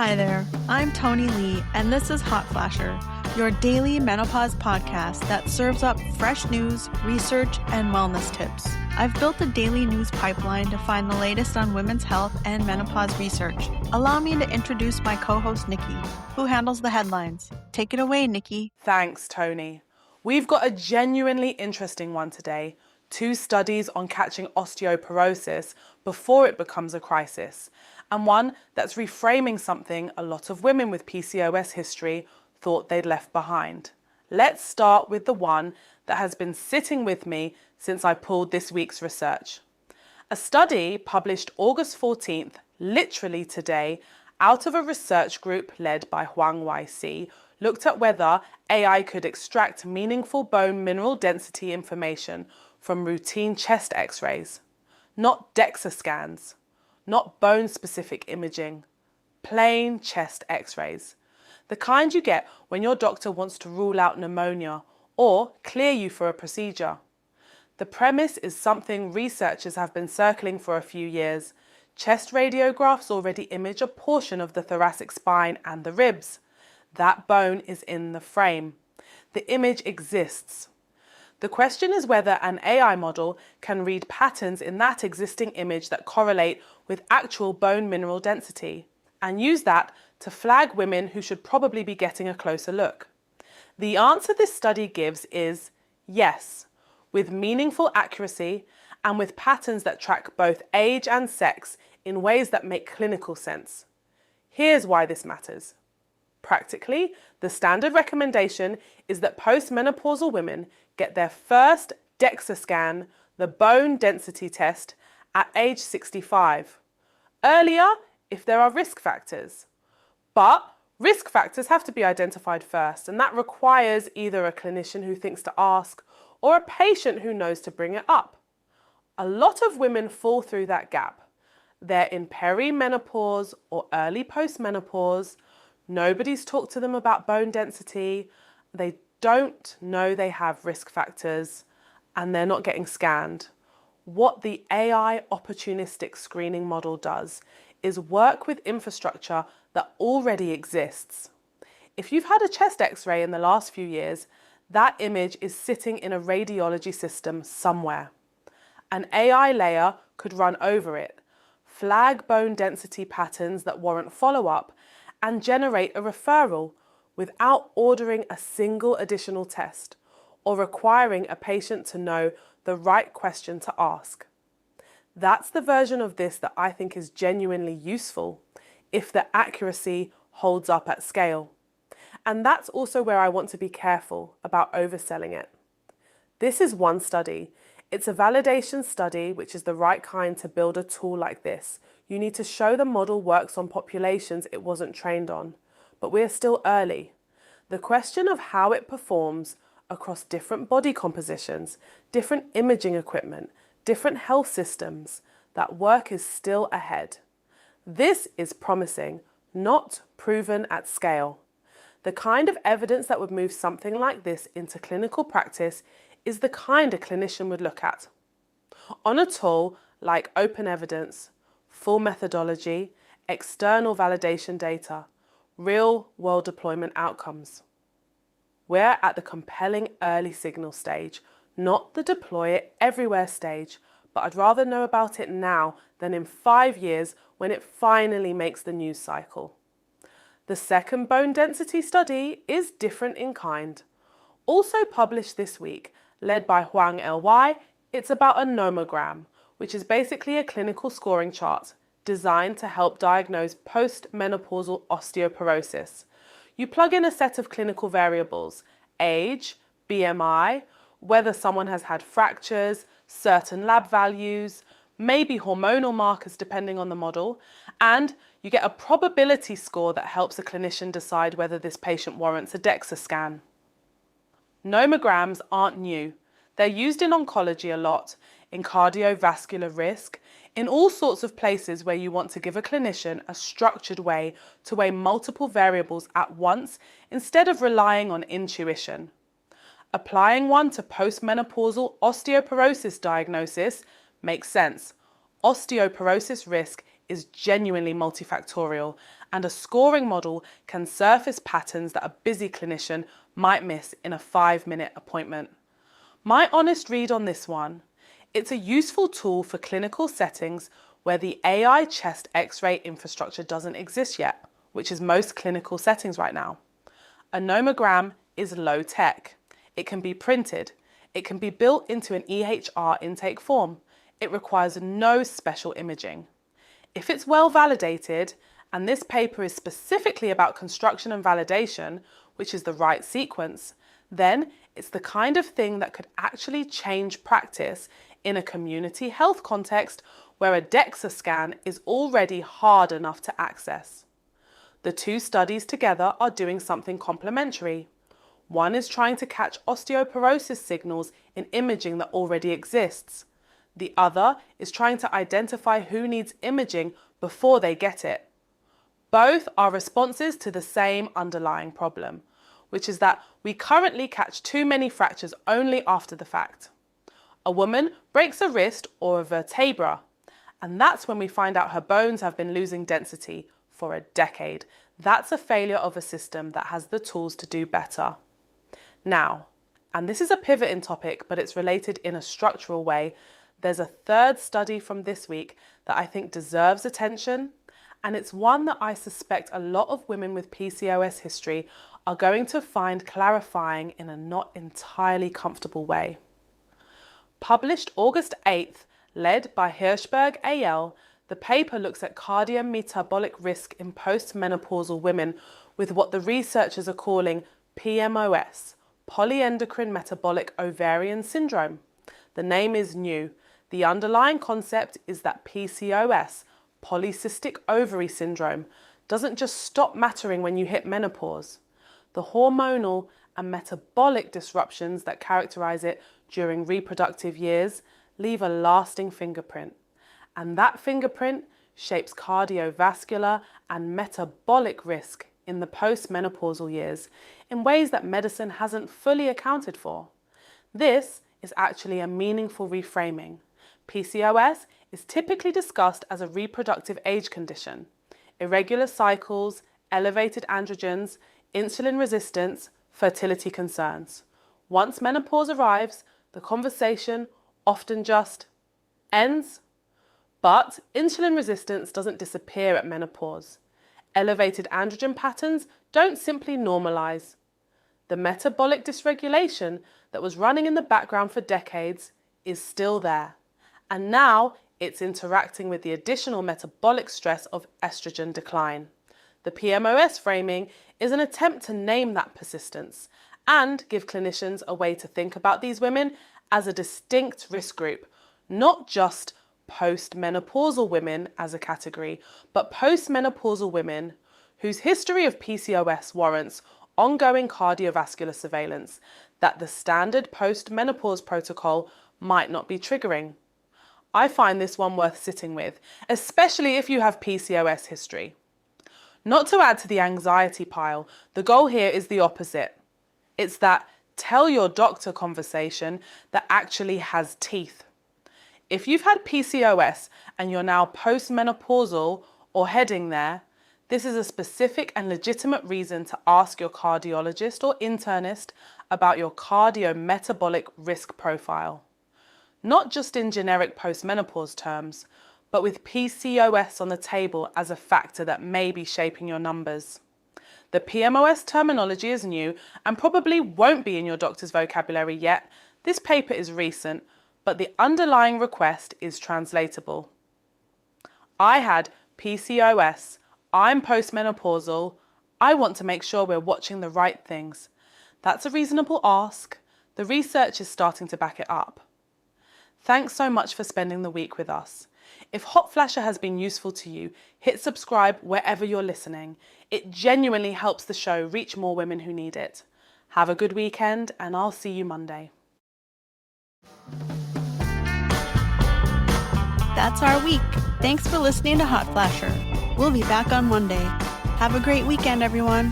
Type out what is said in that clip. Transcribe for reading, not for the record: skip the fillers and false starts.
Hi there, I'm Tony Lee, and this is Hot Flasher, your daily menopause podcast that serves up fresh news, research, and wellness tips. I've built a daily news pipeline to find the latest on women's health and menopause research. Allow me to introduce my co-host, Nikki, who handles the headlines. Take it away, Nikki. Thanks, Tony. We've got a genuinely interesting one today. 2 studies on catching osteoporosis before it becomes a crisis, and one that's reframing something a lot of women with PCOS history thought they'd left behind. Let's start with the one that has been sitting with me since I pulled this week's research. A study published August 14th, literally today, out of a research group led by Huang YC, looked at whether AI could extract meaningful bone mineral density information from routine chest x-rays. Not DEXA scans, not bone-specific imaging, plain chest x-rays. The kind you get when your doctor wants to rule out pneumonia or clear you for a procedure. The premise is something researchers have been circling for a few years. Chest radiographs already image a portion of the thoracic spine and the ribs. That bone is in the frame. The image exists. The question is whether an AI model can read patterns in that existing image that correlate with actual bone mineral density and use that to flag women who should probably be getting a closer look. The answer this study gives is yes, with meaningful accuracy and with patterns that track both age and sex in ways that make clinical sense. Here's why this matters. Practically, the standard recommendation is that postmenopausal women get their first DEXA scan, the bone density test, at age 65. Earlier, if there are risk factors. But risk factors have to be identified first, and that requires either a clinician who thinks to ask or a patient who knows to bring it up. A lot of women fall through that gap. They're in perimenopause or early postmenopause. Nobody's talked to them about bone density. They don't know they have risk factors, and they're not getting scanned. What the AI opportunistic screening model does is work with infrastructure that already exists. If you've had a chest x-ray in the last few years, that image is sitting in a radiology system somewhere. An AI layer could run over it, flag bone density patterns that warrant follow-up, and generate a referral without ordering a single additional test or requiring a patient to know the right question to ask. That's the version of this that I think is genuinely useful if the accuracy holds up at scale. And that's also where I want to be careful about overselling it. This is one study. It's a validation study, which is the right kind to build a tool like this. You need to show the model works on populations it wasn't trained on. But we're still early. The question of how it performs across different body compositions, different imaging equipment, different health systems, that work is still ahead. This is promising, not proven at scale. The kind of evidence that would move something like this into clinical practice is the kind a clinician would look at. On a tool like open evidence, full methodology, external validation data, real-world deployment outcomes. We're at the compelling early signal stage, not the deploy it everywhere stage, but I'd rather know about it now than in 5 years when it finally makes the news cycle. The second bone density study is different in kind. Also published this week, led by Huang LY, it's about a nomogram, which is basically a clinical scoring chart designed to help diagnose postmenopausal osteoporosis. You plug in a set of clinical variables, age, BMI, whether someone has had fractures, certain lab values, maybe hormonal markers depending on the model, and you get a probability score that helps a clinician decide whether this patient warrants a DEXA scan. Nomograms aren't new. They're used in oncology a lot, in cardiovascular risk, in all sorts of places where you want to give a clinician a structured way to weigh multiple variables at once instead of relying on intuition. Applying one to postmenopausal osteoporosis diagnosis makes sense. Osteoporosis risk is genuinely multifactorial, and a scoring model can surface patterns that a busy clinician might miss in a 5-minute appointment. My honest read on this one: it's a useful tool for clinical settings where the AI chest X-ray infrastructure doesn't exist yet, which is most clinical settings right now. A nomogram is low tech. It can be printed. It can be built into an EHR intake form. It requires no special imaging. If it's well validated, and this paper is specifically about construction and validation, which is the right sequence, then it's the kind of thing that could actually change practice in a community health context where a DEXA scan is already hard enough to access. The two studies together are doing something complementary. One is trying to catch osteoporosis signals in imaging that already exists. The other is trying to identify who needs imaging before they get it. Both are responses to the same underlying problem, which is that we currently catch too many fractures only after the fact. A woman breaks a wrist or a vertebra, and that's when we find out her bones have been losing density for a decade. That's a failure of a system that has the tools to do better. Now, and this is a pivot in topic, but it's related in a structural way, there's a third study from this week that I think deserves attention, and it's one that I suspect a lot of women with PCOS history are going to find clarifying in a not entirely comfortable way. Published August 8th, led by Hirschberg AL, the paper looks at cardiometabolic risk in postmenopausal women with what the researchers are calling PMOS, polyendocrine metabolic ovarian syndrome. The name is new. The underlying concept is that PCOS, polycystic ovary syndrome, doesn't just stop mattering when you hit menopause. The hormonal and metabolic disruptions that characterize it during reproductive years leave a lasting fingerprint. And that fingerprint shapes cardiovascular and metabolic risk in the postmenopausal years in ways that medicine hasn't fully accounted for. This is actually a meaningful reframing. PCOS is typically discussed as a reproductive age condition. Irregular cycles, elevated androgens, insulin resistance, fertility concerns. Once menopause arrives, the conversation often just ends. But insulin resistance doesn't disappear at menopause. Elevated androgen patterns don't simply normalize. The metabolic dysregulation that was running in the background for decades is still there. And now it's interacting with the additional metabolic stress of estrogen decline. The PMOS framing is an attempt to name that persistence and give clinicians a way to think about these women as a distinct risk group, not just postmenopausal women as a category, but postmenopausal women whose history of PCOS warrants ongoing cardiovascular surveillance that the standard post-menopause protocol might not be triggering. I find this one worth sitting with, especially if you have PCOS history. Not to add to the anxiety pile, the goal here is the opposite. It's that tell your doctor conversation that actually has teeth. If you've had PCOS and you're now postmenopausal or heading there, this is a specific and legitimate reason to ask your cardiologist or internist about your cardiometabolic risk profile. Not just in generic postmenopause terms, but with PCOS on the table as a factor that may be shaping your numbers. The PMOS terminology is new and probably won't be in your doctor's vocabulary yet. This paper is recent, but the underlying request is translatable. I had PCOS, I'm postmenopausal, I want to make sure we're watching the right things. That's a reasonable ask. The research is starting to back it up. Thanks so much for spending the week with us. If Hot Flasher has been useful to you, hit subscribe wherever you're listening. It genuinely helps the show reach more women who need it. Have a good weekend, and I'll see you Monday. That's our week. Thanks for listening to Hot Flasher. We'll be back on Monday. Have a great weekend, everyone.